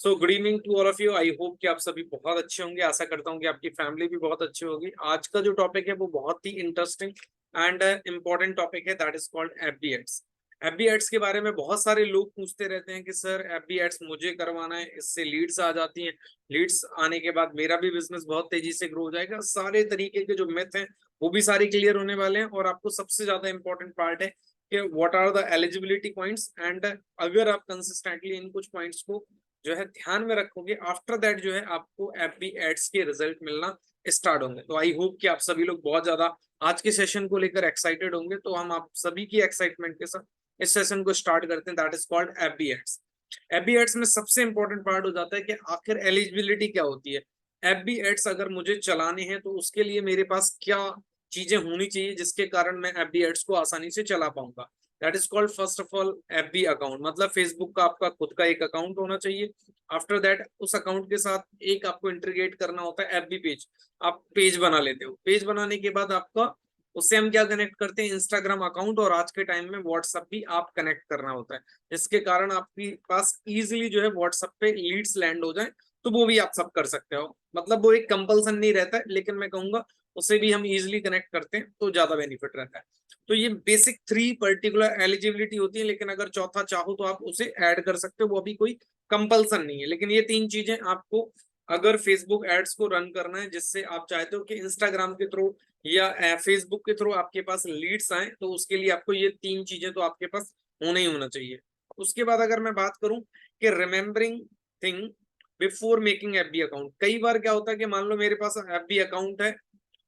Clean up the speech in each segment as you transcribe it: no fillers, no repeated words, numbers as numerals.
So good evening to all of you. I hope कि आप सभी बहुत अच्छे होंगे। आशा करता हूँ कि आपकी फैमिली भी बहुत अच्छी होगी। आज का जो टॉपिक है वो बहुत ही इंटरेस्टिंग एंड इम्पोर्टेंट टॉपिक है, that is called FB ads. FB ads के बारे में बहुत सारे लोग पूछते रहते हैं कि सर एफबी एड्स मुझे करवाना है, इससे लीड्स आ जाती हैं, लीड्स आने के बाद मेरा भी बिजनेस बहुत तेजी से ग्रो हो जाएगा। सारे तरीके के जो मिथ हैं वो भी सारे क्लियर होने वाले हैं और आपको सबसे ज्यादा इंपॉर्टेंट पार्ट है कि what are the eligibility points and अगर आप कंसिस्टेंटली इन कुछ पॉइंट्स को जो है ध्यान में रखोगे, आफ्टर दैट जो है आपको एफबी एड्स के रिजल्ट मिलना स्टार्ट होंगे। तो आई होप कि आप सभी लोग बहुत ज्यादा आज के सेशन को लेकर एक्साइटेड होंगे। तो हम आप सभी की एक्साइटमेंट के साथ इस सेशन को स्टार्ट करते हैं, that is called FB ads. FB ads में सबसे इंपॉर्टेंट पार्ट हो जाता है कि आखिर एलिजिबिलिटी क्या होती है। एफबी एड्स अगर मुझे चलाने हैं तो उसके लिए मेरे पास क्या चीजें होनी चाहिए जिसके कारण मैं एफबी एड्स को आसानी से चला पाऊंगा। That is called first of all FB account, मतलब फेसबुक का आपका खुद का एक अकाउंट होना चाहिए। आफ्टर दैट उस अकाउंट के साथ एक आपको इंटीग्रेट करना होता है एफबी पेज। आप पेज बना लेते हो, पेज बनाने के बाद आपका उससे हम क्या कनेक्ट करते हैं, इंस्टाग्राम अकाउंट, और आज के टाइम में व्हाट्सएप भी आप कनेक्ट करना होता है, जिसके कारण आपके पास इजीली जो है व्हाट्सएप पे लीड्स लैंड हो जाए। तो वो भी आप सब कर सकते हो, मतलब वो एक कंपल्सन नहीं रहता है, लेकिन मैं कहूंगा उसे भी हम इजीली कनेक्ट करते हैं तो ज्यादा बेनिफिट रहता है। तो ये बेसिक थ्री पर्टिकुलर एलिजिबिलिटी होती है, लेकिन अगर चौथा चाहो तो आप उसे ऐड कर सकते हो, वो भी कोई कंपल्सन नहीं है। लेकिन ये तीन चीजें आपको अगर फेसबुक एड्स को रन करना है जिससे आप चाहते हो कि इंस्टाग्राम के थ्रू या फेसबुक के थ्रू आपके पास लीड्स आए, तो उसके लिए आपको ये तीन चीजें तो आपके पास होना ही होना चाहिए। उसके बाद अगर मैं बात करूं कि remembering thing before making FB account, कई बार क्या होता है कि मान लो मेरे पास एफबी अकाउंट है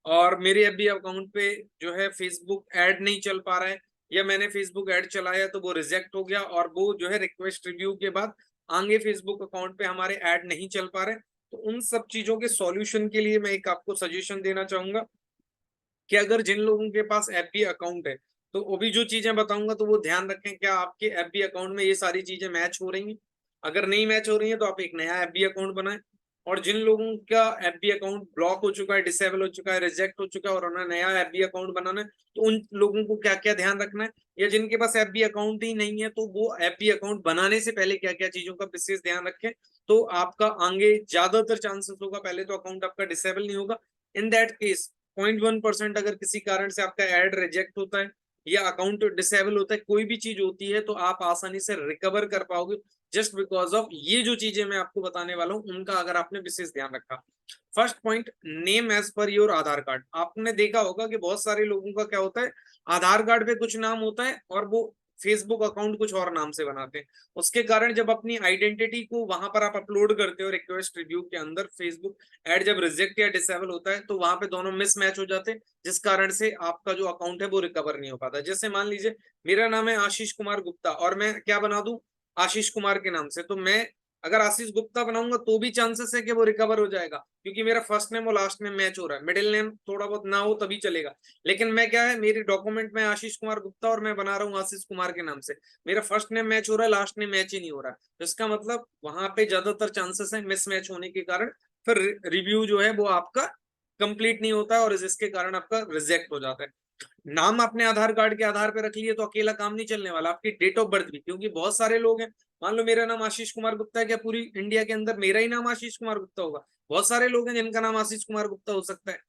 और मेरे एफबी अकाउंट पे जो है फेसबुक ऐड नहीं चल पा रहा है, या मैंने फेसबुक ऐड चलाया तो वो रिजेक्ट हो गया और वो जो है रिक्वेस्ट रिव्यू के बाद आगे फेसबुक अकाउंट पे हमारे ऐड नहीं चल पा रहे। तो उन सब चीजों के सॉल्यूशन के लिए मैं एक आपको सजेशन देना चाहूंगा कि अगर जिन लोगों के पास एफबी अकाउंट है तो वो भी जो चीजें बताऊंगा तो वो ध्यान रखें क्या आपके एफबी अकाउंट में ये सारी चीजें मैच हो रही हैं। अगर नहीं मैच हो रही है तो आप एक नया एफबी अकाउंट बनाएं। और जिन लोगों का एफबी अकाउंट ब्लॉक हो चुका है, डिसेबल हो चुका है, रिजेक्ट हो चुका है और उन्हें नया एफबी अकाउंट बनाना है, तो उन लोगों को क्या क्या ध्यान रखना है, या जिनके पास एफबी अकाउंट ही नहीं है तो वो एफबी अकाउंट बनाने से पहले क्या क्या चीजों का विशेष ध्यान रखें। तो आपका आगे ज्यादातर चांसेस होगा, पहले तो अकाउंट आपका डिसेबल नहीं होगा। इन दैट केस 0.1% अगर किसी कारण से आपका एड रिजेक्ट होता है या अकाउंट डिसेबल होता है, कोई भी चीज होती है, तो आप आसानी से रिकवर कर पाओगे जस्ट बिकॉज ऑफ ये जो चीजें मैं आपको बताने वाला हूं उनका अगर आपने विशेष ध्यान रखा। First point, name as per your Aadhaar card. आपने देखा होगा कि बहुत सारे लोगों का क्या होता है, आधार कार्ड पे कुछ नाम होता है और वो फेसबुक अकाउंट कुछ और नाम से बनाते हैं। उसके कारण जब अपनी आइडेंटिटी को वहां पर आप अपलोड करते हो रिक्वेस्ट रिव्यू के अंदर, फेसबुक एड जब रिजेक्ट या डिसेबल होता है तो वहां पे दोनों मिसमैच हो जाते हैं, जिस कारण से आपका जो अकाउंट है वो रिकवर नहीं हो पाता। जैसे मान लीजिए मेरा नाम है आशीष कुमार गुप्ता और मैं क्या बना दूं, आशीष कुमार के नाम से, तो मैं अगर आशीष गुप्ता बनाऊंगा तो भी चांसेस है कि वो रिकवर हो जाएगा, क्योंकि मेरा फर्स्ट नेम और लास्ट नेम मैच हो रहा है। मिडिल नेम थोड़ा बहुत ना हो तभी चलेगा, लेकिन मैं क्या है, मेरी डॉक्यूमेंट में आशीष कुमार गुप्ता और मैं बना रहा हूँ आशीष कुमार के नाम से, मेरा फर्स्ट नेम मैच हो रहा है, लास्ट नेम मैच ही नहीं हो रहा है। तो इसका मतलब वहां पे ज्यादातर चांसेस है मिसमैच होने के कारण फिर रिव्यू जो है वो आपका कंप्लीट नहीं होता है और जिसके कारण आपका रिजेक्ट हो जाता है। नाम आपने आधार कार्ड के आधार पे रख लिए तो अकेला काम नहीं चलने वाला, आपकी डेट ऑफ बर्थ भी, क्योंकि बहुत सारे लोग हैं, मान लो मेरा नाम आशीष कुमार गुप्ता है, क्या पूरी इंडिया के अंदर मेरा ही नाम आशीष कुमार गुप्ता होगा? बहुत सारे लोग हैं जिनका नाम आशीष कुमार गुप्ता हो सकता है।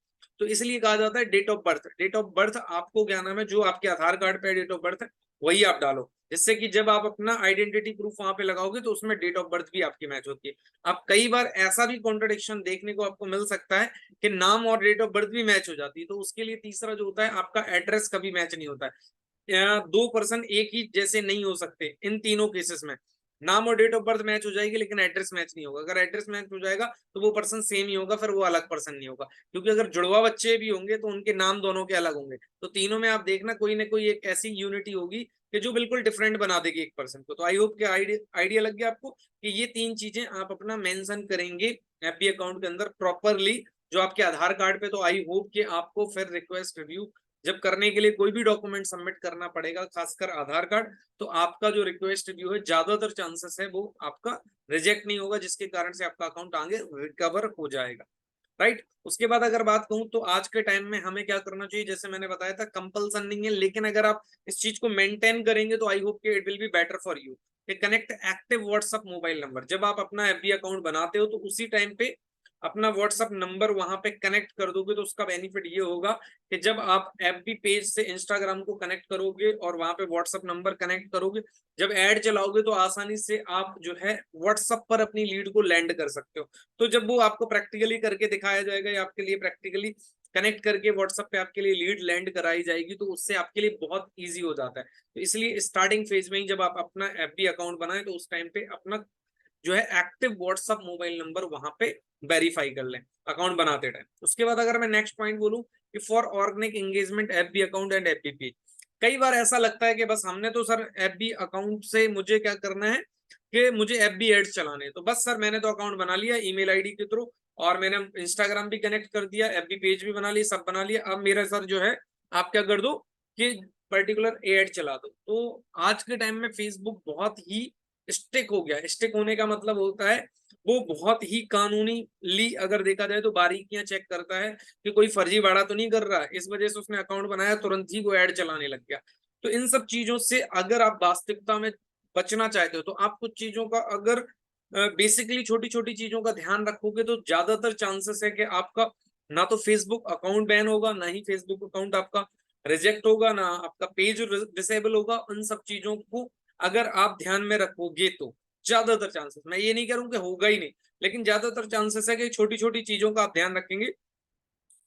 तो इसलिए कहा जाता है date of birth. Date of birth आपको क्या नाम है, जो आपके आधार कार्ड पे डेट ऑफ बर्थ है वही आप डालो, जिससे कि जब आप अपना आइडेंटिटी प्रूफ वहां पे लगाओगे तो उसमें डेट ऑफ बर्थ भी आपकी मैच होती है। अब कई बार ऐसा भी कॉन्ट्रडिक्शन देखने को आपको मिल सकता है कि नाम और डेट ऑफ बर्थ भी मैच हो जाती है, तो उसके लिए तीसरा जो होता है आपका एड्रेस कभी मैच नहीं होता है। दो पर्सन एक ही जैसे नहीं हो सकते इन तीनों केसेस में। नाम और डेट ऑफ बर्थ मैच हो जाएगी लेकिन एड्रेस मैच नहीं होगा। अगर एड्रेस मैच हो जाएगा तो वो पर्सन सेम ही होगा, फिर वो अलग पर्सन नहीं होगा, क्योंकि अगर जुड़वा बच्चे भी होंगे तो उनके नाम दोनों के अलग होंगे। तो तीनों में आप देखना कोई ना कोई एक ऐसी यूनिटी होगी कि जो बिल्कुल डिफरेंट बना देगी एक पर्सन को। तो आई होप के आइडिया लग गया आपको कि ये तीन चीजें आप अपना मेंशन करेंगे एफबी अकाउंट के अंदर प्रॉपरली, जो आपके आधार कार्ड पे। तो आई होप कि आपको फिर रिक्वेस्ट रिव्यू जब करने के लिए कोई भी डॉक्यूमेंट सबमिट करना पड़ेगा, खासकर आधार कार्ड, तो आपका जो रिक्वेस्ट रिव्यू है ज्यादातर चांसेस है वो आपका रिजेक्ट नहीं होगा, जिसके कारण से आपका अकाउंट आगे रिकवर हो जाएगा। राइट। उसके बाद अगर बात कहूं तो आज के टाइम में हमें क्या करना चाहिए, जैसे मैंने बताया था कंपल्सन नहीं है, लेकिन अगर आप इस चीज को मेंटेन करेंगे तो आई होप कि it will be better for you. कि connect active WhatsApp mobile number. जब आप अपना एफबी अकाउंट बनाते हो तो उसी टाइम पे अपना व्हाट्सएप नंबर वहां पे कनेक्ट कर दोगे, तो उसका बेनिफिट ये होगा कि जब आप एफबी पेज से इंस्टाग्राम को कनेक्ट करोगे और वहां पे व्हाट्सएप नंबर कनेक्ट करोगे, जब ऐड चलाओगे तो आसानी से आप जो है व्हाट्सएप पर अपनी लीड को लैंड कर सकते हो। तो जब वो आपको प्रैक्टिकली करके दिखाया जाएगा या आपके लिए प्रैक्टिकली कनेक्ट करके व्हाट्सएप पे आपके लिए लीड लैंड कराई जाएगी, तो उससे आपके लिए बहुत ईजी हो जाता है। तो इसलिए स्टार्टिंग फेज में ही जब आप अपना एफबी अकाउंट बनाएं तो उस टाइम पे अपना जो है एक्टिव व्हाट्सएप मोबाइल नंबर वहां पे वेरीफाई कर लें अकाउंट बनाते टाइम। उसके बाद अगर मैं नेक्स्ट पॉइंट बोलूं कि for organic engagement FB account and FB page, कई बार ऐसा लगता है कि बस हमने तो सर एफबी अकाउंट से मुझे क्या करना है कि मुझे एफबी एड्स चलाने हैं, तो बस सर मैंने तो अकाउंट बना लिया ईमेल आईडी के थ्रू और मैंने इंस्टाग्राम भी कनेक्ट कर दिया, एफबी पेज भी बना लिया, सब बना लिया, अब मेरा सर जो है आप क्या कर दो कि पर्टिकुलर एड चला दो। तो आज के टाइम में फेसबुक बहुत ही स्टिक हो गया। स्टिक होने का मतलब होता है वो बहुत ही कानूनी ली अगर देखा जाए तो बारीकियां चेक करता है कि कोई फर्जीवाड़ा तो नहीं कर रहा है, इस वजह से उसने अकाउंट बनाया, तुरंत ही वो ऐड चलाने लग गया। तो इन सब चीजों से अगर आप वास्तविकता में बचना चाहते हो तो आप कुछ चीजों का अगर बेसिकली छोटी छोटी चीजों का ध्यान रखोगे तो ज्यादातर चांसेस है कि आपका ना तो फेसबुक अकाउंट बैन होगा, ना ही फेसबुक अकाउंट आपका रिजेक्ट होगा, ना आपका पेज डिसेबल होगा। उन सब चीजों को अगर आप ध्यान में रखोगे तो ज्यादातर चांसेस, मैं ये नहीं कह रहा हूं कि होगा ही नहीं, लेकिन ज्यादातर चांसेस है कि छोटी छोटी चीजों का आप ध्यान रखेंगे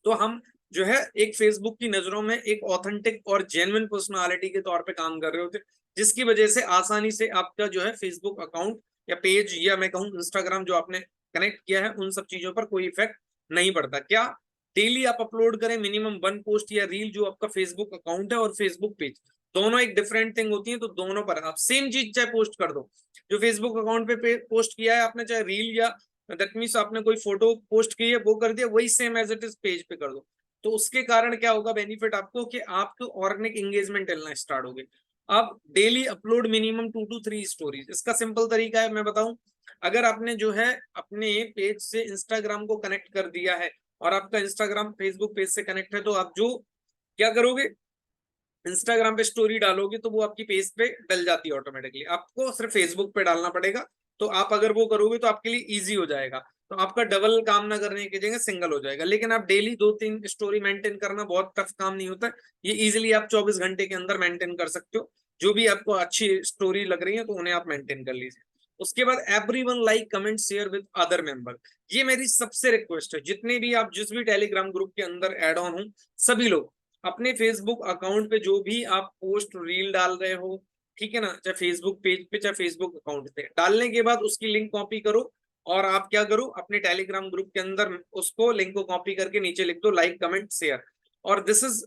तो हम जो है एक फेसबुक की नजरों में एक ऑथेंटिक और जेन्युइन पर्सनालिटी के तौर पे काम कर रहे होते, जिसकी वजह से आसानी से आपका जो है फेसबुक अकाउंट या पेज या मैं कहूँ इंस्टाग्राम जो आपने कनेक्ट किया है उन सब चीजों पर कोई इफेक्ट नहीं पड़ता। क्या डेली आप अपलोड करें मिनिमम 1 पोस्ट या रील, जो आपका फेसबुक अकाउंट है और फेसबुक पेज दोनों एक डिफरेंट थिंग होती है, तो दोनों पर आप सेम चीज चाहे पोस्ट कर दो, जो फेसबुक अकाउंट पे पोस्ट किया है आपने, चाहे रील या दैट मीन्स आपने कोई फोटो पोस्ट की है वो कर दिया, वही same as it is page पे कर दो। तो उसके कारण क्या होगा बेनिफिट आपको कि आपको ऑर्गेनिक एंगेजमेंट मिलना स्टार्ट हो गई। आप daily upload minimum 2 to 3 stories. इसका सिंपल तरीका है मैं बताऊं, अगर आपने जो है अपने पेज से इंस्टाग्राम को कनेक्ट कर दिया है और आपका इंस्टाग्राम फेसबुक पेज से कनेक्ट है, तो आप जो क्या करोगे इंस्टाग्राम पे स्टोरी डालोगे तो वो आपकी पेज पे डल जाती है ऑटोमेटिकली, आपको सिर्फ फेसबुक पे डालना पड़ेगा। तो आप अगर वो करोगे तो आपके लिए इजी हो जाएगा, तो आपका डबल काम ना करने की जगह सिंगल हो जाएगा। लेकिन आप डेली 2-3 स्टोरी मेंटेन करना बहुत टफ काम नहीं होता, ये इजिली आप 24 घंटे के अंदर मेंटेन कर सकते हो। जो भी आपको अच्छी स्टोरी लग रही है तो उन्हें आप मेंटेन कर लीजिए। उसके बाद everyone like comment share with other member, ये मेरी सबसे रिक्वेस्ट है, जितने भी आप जिस भी टेलीग्राम ग्रुप के अंदर एड ऑन हो सभी लोग अपने फेसबुक अकाउंट पे जो भी आप पोस्ट रील डाल रहे हो, ठीक है ना, चाहे फेसबुक पेज पे चाहे फेसबुक अकाउंट पे, डालने के बाद उसकी लिंक कॉपी करो और आप क्या करो अपने टेलीग्राम ग्रुप के अंदर उसको लिंक को कॉपी करके नीचे लिख दो लाइक कमेंट शेयर। और this is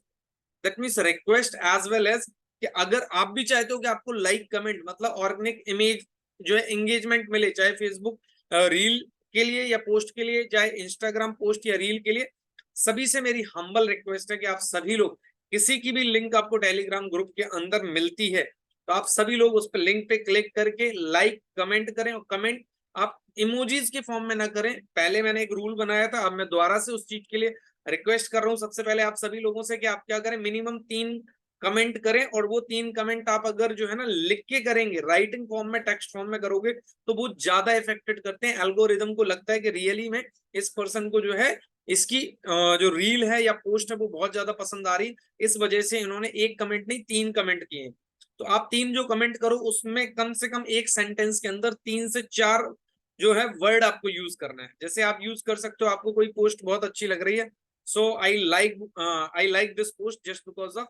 that means request as well as कि अगर आप भी चाहते हो कि आपको लाइक कमेंट मतलब ऑर्गेनिक इमेज जो है एंगेजमेंट मिले, चाहे फेसबुक रील के लिए या पोस्ट के लिए, चाहे इंस्टाग्राम पोस्ट या रील के लिए, सभी से मेरी हम्बल रिक्वेस्ट है कि आप सभी लोग किसी की भी लिंक आपको टेलीग्राम ग्रुप के अंदर मिलती है तो आप सभी लोग उस पर लिंक पे क्लिक करके लाइक कमेंट करें। और कमेंट आप इमोजीज के फॉर्म में ना करें, पहले मैंने एक रूल बनाया था, अब मैं दोबारा से उस चीज के लिए रिक्वेस्ट कर रहा हूँ सबसे पहले आप सभी लोगों से कि आप क्या करें मिनिमम 3 कमेंट करें, और वो 3 कमेंट आप अगर जो है ना लिख के करेंगे, राइटिंग फॉर्म में टेक्स्ट फॉर्म में करोगे तो वो ज्यादा इफेक्टेड करते हैं। एल्गोरिदम को लगता है कि रियली में इस पर्सन को जो है इसकी जो रील है या पोस्ट है वो बहुत ज्यादा पसंद आ रही, इस वजह से इन्होंने 1 कमेंट नहीं 3 कमेंट किए। तो आप 3 जो कमेंट करो उसमें कम से कम एक सेंटेंस के अंदर 3 से 4 जो है वर्ड आपको यूज करना है। जैसे आप यूज कर सकते हो, आपको कोई पोस्ट बहुत अच्छी लग रही है, so I like this post just because of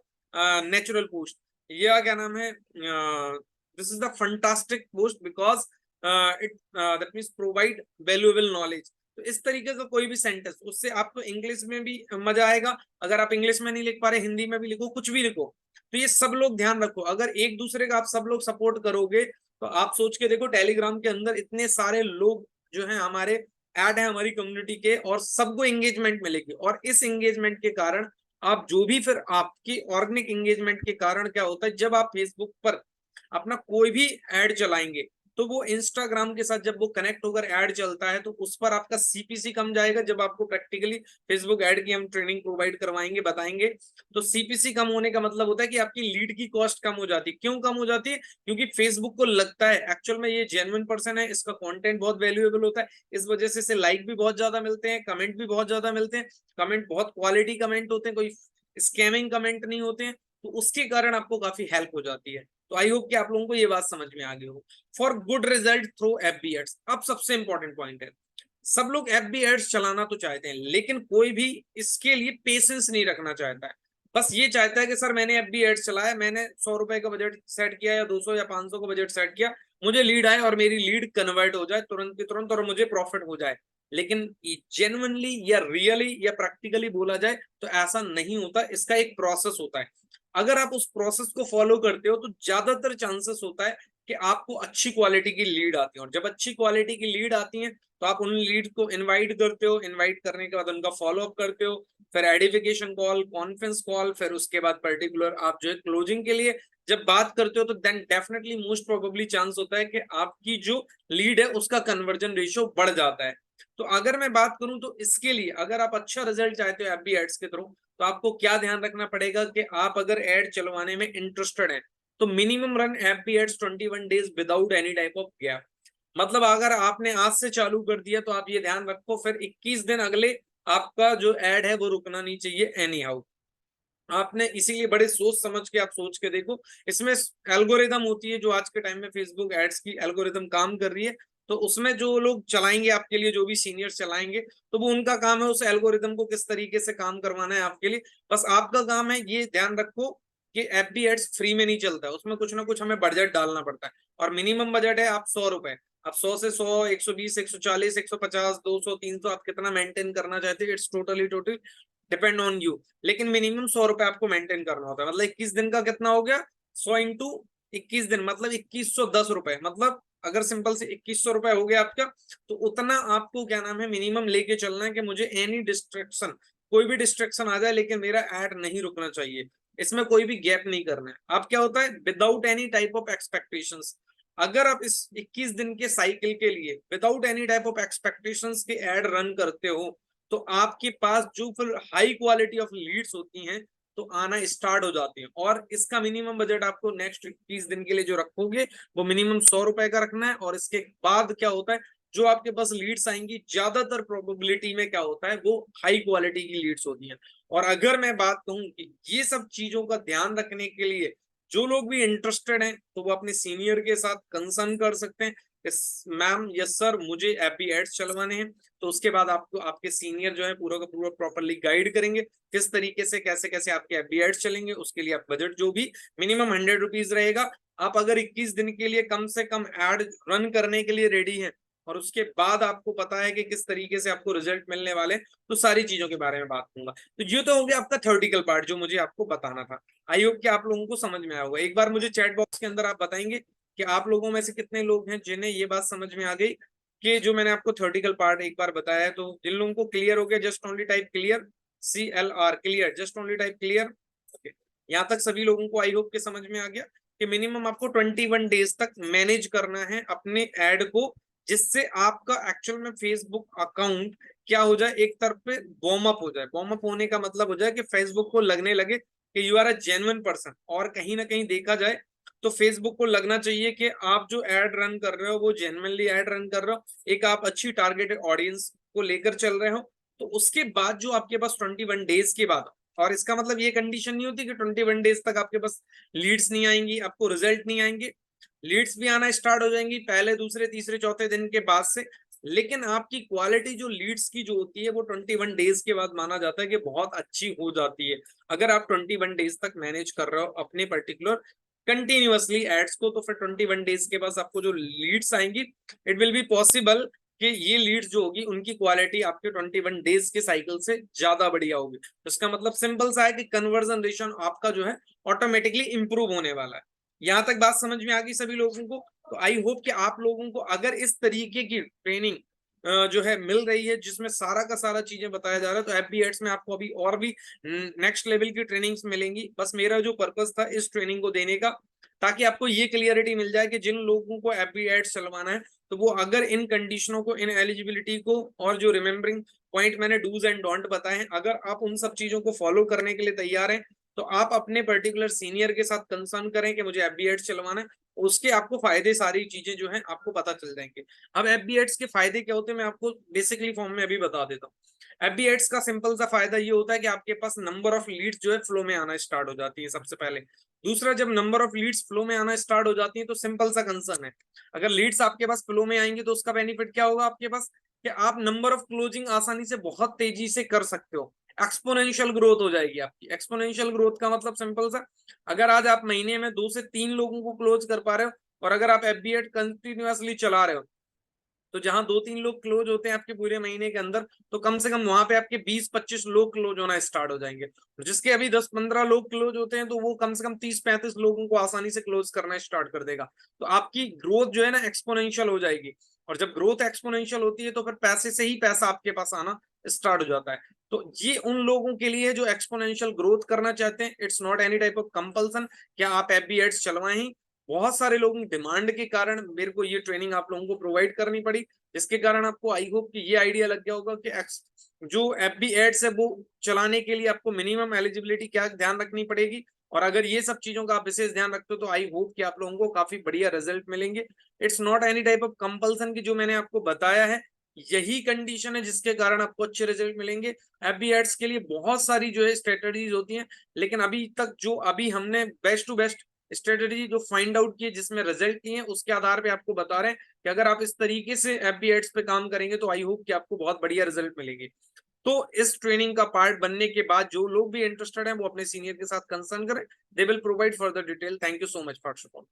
natural post, या क्या नाम है this is the fantastic post because it that means provide valuable knowledge. तो इस तरीके का कोई भी सेंटेंस, उससे आपको इंग्लिश में भी मजा आएगा। अगर आप इंग्लिश में नहीं लिख पा रहे हिंदी में भी लिखो, कुछ भी लिखो। तो ये सब लोग ध्यान रखो, अगर एक दूसरे का आप सब लोग सपोर्ट करोगे तो आप सोच के देखो टेलीग्राम के अंदर इतने सारे लोग जो हैं हमारे ऐड है हमारी कम्युनिटी के, और सबको एंगेजमेंट मिलेगी। और इस एंगेजमेंट के कारण आप जो भी फिर आपकी ऑर्गेनिक एंगेजमेंट के कारण क्या होता है, जब आप फेसबुक पर अपना कोई भी ऐड चलाएंगे तो वो इंस्टाग्राम के साथ जब वो कनेक्ट होकर ऐड चलता है तो उस पर आपका सीपीसी कम जाएगा। जब आपको प्रैक्टिकली फेसबुक ऐड की हम ट्रेनिंग प्रोवाइड करवाएंगे, बताएंगे, तो सीपीसी कम होने का मतलब होता है कि आपकी लीड की कॉस्ट कम हो जाती है। क्यों कम हो जाती है? क्योंकि फेसबुक को लगता है एक्चुअल में ये जेन्युइन पर्सन है, इसका कंटेंट बहुत वैल्यूएबल होता है, इस वजह से इसे लाइक भी बहुत ज्यादा मिलते हैं, कमेंट भी बहुत ज्यादा मिलते हैं, कमेंट बहुत क्वालिटी कमेंट होते हैं, कोई स्कैमिंग कमेंट नहीं होते हैं, तो उसके कारण आपको काफी हेल्प हो जाती है। तो आई होप कि आप लोगों को ये बात समझ में आ गई हो। For good result through FB ads, अब सबसे इंपॉर्टेंट पॉइंट है, सब लोग एफबी एड्स चलाना तो चाहते हैं, लेकिन कोई भी इसके लिए पेशेंस नहीं रखना चाहता है। बस ये चाहता है कि सर मैंने एफबी एड्स चलाया, मैंने 100 रुपए का बजट सेट किया या 200 या 500 का बजट सेट किया, मुझे लीड आए और मेरी लीड कन्वर्ट हो जाए तुरंत की तुरंत और मुझे प्रॉफिट हो जाए। लेकिन जेन्युइनली या रियली या प्रैक्टिकली बोला जाए तो ऐसा नहीं होता, इसका एक प्रोसेस होता है। अगर आप उस प्रोसेस को फॉलो करते हो तो ज्यादातर चांसेस होता है कि आपको अच्छी क्वालिटी की लीड आती है, और जब अच्छी क्वालिटी की लीड आती है तो आप उन लीड को इनवाइट करते हो, इनवाइट करने के बाद उनका फॉलो अप करते हो, फिर एडिफिकेशन कॉल, कॉन्फ्रेंस कॉल, फिर उसके बाद पर्टिकुलर आप जो है क्लोजिंग के लिए जब बात करते हो, तो then definitely most probably chance होता है कि आपकी जो लीड है उसका कन्वर्जन रेशियो बढ़ जाता है। तो अगर मैं बात करूं तो इसके लिए अगर आप अच्छा रिजल्ट चाहते हो एफबी एड्स के थ्रू, तो आपको क्या ध्यान रखना पड़ेगा कि आप अगर एड चलवाने में इंटरेस्टेड हैं तो minimum run FB ads 21 days without any type of gap. मतलब अगर आपने आज से चालू कर दिया तो आप ये ध्यान रखो फिर 21 दिन अगले आपका जो एड है वो रुकना नहीं चाहिए एनी हाउ। आपने इसीलिए बड़े सोच समझ के आप सोच के देखो, इसमें एल्गोरिदम होती है जो आज के टाइम में फेसबुक एड्स की एल्गोरिदम काम कर रही है, तो उसमें जो लोग चलाएंगे आपके लिए, जो भी सीनियर्स चलाएंगे, तो वो उनका काम है उस एल्गोरिदम को किस तरीके से काम करवाना है आपके लिए। बस आपका काम है ये ध्यान रखो कि एफबी एड्स फ्री में नहीं चलता है, उसमें कुछ ना कुछ हमें बजट डालना पड़ता है, और मिनिमम बजट है आप 100 रुपए। अब 100 से 100, 120, 140, 150, 200, 300 आप कितना मेंटेन करना चाहते हैं, it's totally depend on you. लेकिन मिनिमम 100 रुपए आपको मेंटेन करना होता है। मतलब 21 दिन का कितना हो गया, 100 इंटू 21 दिन मतलब 2110 रुपए। मतलब अगर सिंपल से 2100 रुपए हो गया आपका, तो उतना आपको क्या नाम है मिनिमम लेके चलना है कि मुझे एनी डिस्ट्रैक्शन, कोई भी डिस्ट्रैक्शन आ जाए लेकिन मेरा ऐड नहीं रुकना चाहिए, इसमें कोई भी गैप नहीं करना है। अब क्या होता है, without any type of expectations, अगर आप इस 21 दिन के साइकिल के लिए without any type of expectations के एड रन करते हो, तो आपके पास जो फिर हाई क्वालिटी ऑफ लीड्स होती हैं तो आना स्टार्ट हो जाती हैं। और इसका मिनिमम बजट आपको नेक्स्ट 21 दिन के लिए जो रखोगे वो मिनिमम 100 रुपए का रखना है। और इसके बाद क्या होता है, जो आपके पास लीड्स आएंगी ज्यादातर प्रोबेबिलिटी में क्या होता है वो हाई क्वालिटी की लीड्स होती हैं। और अगर मैं बात कहूं कि ये सब चीजों का ध्यान रखने के लिए जो लोग भी इंटरेस्टेड हैं तो वो अपने सीनियर के साथ कंसर्न कर सकते हैं, मैम यस सर मुझे एपी एड्स चलवाने हैं। तो उसके बाद आपको आपके सीनियर जो है पूरा का पूरा प्रॉपरली गाइड करेंगे किस तरीके से कैसे कैसे आपके एफबी एड्स चलेंगे। उसके लिए आप बजट जो भी मिनिमम 100 रुपीज रहेगा। आप अगर 21 दिन के लिए कम से कम एड रन करने के लिए रेडी हैं और उसके बाद आपको पता है कि किस तरीके से आपको रिजल्ट मिलने वाले, तो सारी चीजों के बारे में बात करूंगा। तो ये तो हो गया आपका थ्योरेटिकल पार्ट जो मुझे आपको बताना था। आई होप कि आप लोगों को समझ में आया होगा। एक बार मुझे चैट बॉक्स के अंदर आप बताएंगे कि आप लोगों में से कितने लोग हैं जिन्हें ये बात समझ में आ गई कि जो मैंने आपको थ्योरेटिकल पार्ट एक बार बताया है। तो जिन लोगों को क्लियर हो गया just only type clear, CLR clear, just only type clear. Okay, यहाँ तक सभी लोगों को आई होप के समझ में आ गया कि मिनिमम आपको 21 डेज तक मैनेज करना है अपने एड को, जिससे आपका एक्चुअल में फेसबुक अकाउंट क्या हो जाए, एक तरफ पे वार्म अप हो जाए। वार्म अप होने का मतलब हो जाए कि फेसबुक को लगने लगे कि you are a genuine person. और कहीं ना कहीं देखा जाए तो फेसबुक को लगना चाहिए कि आप जो एड रन कर रहे हो वो जेन्युइनली एड रन कर रहे हो, एक आप अच्छी टारगेटेड ऑडियंस को लेकर चल रहे हो। तो उसके बाद जो आपके पास 21 डेज के बाद, और इसका मतलब ये कंडीशन नहीं होती कि 21 डेज तक आपके पास लीड्स नहीं आएंगी, आपको रिजल्ट नहीं आएंगे। लीड्स भी आना स्टार्ट हो जाएंगी पहले दूसरे तीसरे चौथे दिन के बाद से। लेकिन आपकी क्वालिटी जो लीड्स की जो होती है वो 21 डेज के बाद माना जाता है कि बहुत अच्छी हो जाती है। अगर आप 21 डेज तक मैनेज कर रहे हो अपने पर्टिकुलर कंटिन्यूअसली एड्स को, तो फिर 21 डेज के बाद आपको जो लीड्स आएंगी इट विल बी पॉसिबल कि ये लीड्स जो होगी उनकी क्वालिटी आपके 21 डेज के साइकिल से ज्यादा बढ़िया होगी। तो इसका मतलब सिंपल सा है कि कन्वर्जन रेशियो आपका जो है ऑटोमेटिकली इंप्रूव होने वाला है। यहां तक बात समझ में आ गई सभी लोगों को? तो आई होप कि आप लोगों को अगर इस तरीके की ट्रेनिंग जो है मिल रही है जिसमें सारा का सारा चीजें बताया जा रहा है, तो एफबी एड्स में आपको अभी और भी नेक्स्ट लेवल की ट्रेनिंग्स मिलेंगी। बस मेरा जो पर्पस था इस ट्रेनिंग को देने का, ताकि आपको ये क्लियरिटी मिल जाए कि जिन लोगों को एफबी एड्स चलवाना है तो वो अगर इन कंडीशनों को, इन एलिजिबिलिटी को और जो रिमेम्बरिंग पॉइंट मैंने डूज एंड डोंट बताए हैं, अगर आप उन सब चीजों को फॉलो करने के लिए तैयार हैं तो आप अपने पर्टिकुलर सीनियर के साथ कंसर्न करें कि मुझे एफबी एड्स चलवाना है। उसके आपको फायदे, सारी चीजें जो हैं आपको पता चल जाएंगे। अब एफबी एड्स के फायदे क्या होते हैं मैं आपको बेसिकली फॉर्म में अभी बता देता हूँ। एफबी एड्स का सिंपल सा फायदा ये होता है कि आपके पास नंबर ऑफ लीड्स जो है फ्लो में आना स्टार्ट हो जाती है सबसे पहले। दूसरा, जब नंबर ऑफ लीड्स फ्लो में आना स्टार्ट हो जाती है तो सिंपल सा कंसर्न है, अगर लीड्स आपके पास फ्लो में आएंगे तो उसका बेनिफिट क्या होगा आपके पास, कि आप नंबर ऑफ क्लोजिंग आसानी से बहुत तेजी से कर सकते हो। एक्सपोनेंशियल ग्रोथ हो जाएगी आपकी। एक्सपोनेंशियल ग्रोथ का मतलब सिंपल सा, अगर आज आप महीने में 2 से 3 लोगों को क्लोज कर पा रहे हो और अगर आप एफबी एड कंटिन्यूअसली चला रहे हो तो जहां 2-3 लोग क्लोज होते हैं आपके पूरे महीने के अंदर, तो कम से कम वहां पे आपके 20-25 लोग क्लोज होना स्टार्ट हो जाएंगे। और जिसके अभी 10-15 लोग क्लोज होते हैं तो वो कम से कम 30-35 लोगों को आसानी से क्लोज करना स्टार्ट कर देगा। तो आपकी ग्रोथ जो है ना एक्सपोनेंशियल हो जाएगी। और जब ग्रोथ एक्सपोनेंशियल होती है तो फिर पैसे से ही पैसा आपके पास आना स्टार्ट हो जाता है। तो ये उन लोगों के लिए जो एक्सपोनेंशियल ग्रोथ करना चाहते हैं, it's not any type of compulsion क्या आप एफबी एड्स चलवाएं ही। बहुत सारे लोगों की डिमांड के कारण मेरे को ये ट्रेनिंग आप लोगों को प्रोवाइड करनी पड़ी, जिसके कारण आपको आई होप कि ये आइडिया लग गया होगा कि जो एफबी एड्स है वो चलाने के लिए आपको मिनिमम एलिजिबिलिटी क्या ध्यान रखनी पड़ेगी। और अगर ये सब चीजों का आप विशेष ध्यान रखते हो तो आई होप कि आप लोगों को काफी बढ़िया रिजल्ट मिलेंगे। It's not any type of compulsion की जो मैंने आपको बताया है यही कंडीशन है जिसके कारण आपको अच्छे रिजल्ट मिलेंगे। एफबी एड्स के लिए बहुत सारी जो है स्ट्रेटेजीज होती हैं, लेकिन अभी तक जो अभी हमने बेस्ट टू बेस्ट स्ट्रेटेजी जो फाइंड आउट की है जिसमें रिजल्ट किए हैं उसके आधार पे आपको बता रहे हैं कि अगर आप इस तरीके से एफबी एड्स पे काम करेंगे तो आई होप कि आपको बहुत बढ़िया रिजल्ट मिलेंगे। तो इस ट्रेनिंग का पार्ट बनने के बाद जो लोग भी इंटरेस्टेड हैं वो अपने सीनियर के साथ कंसर्न करें, they will provide further detail. Thank you so much for support.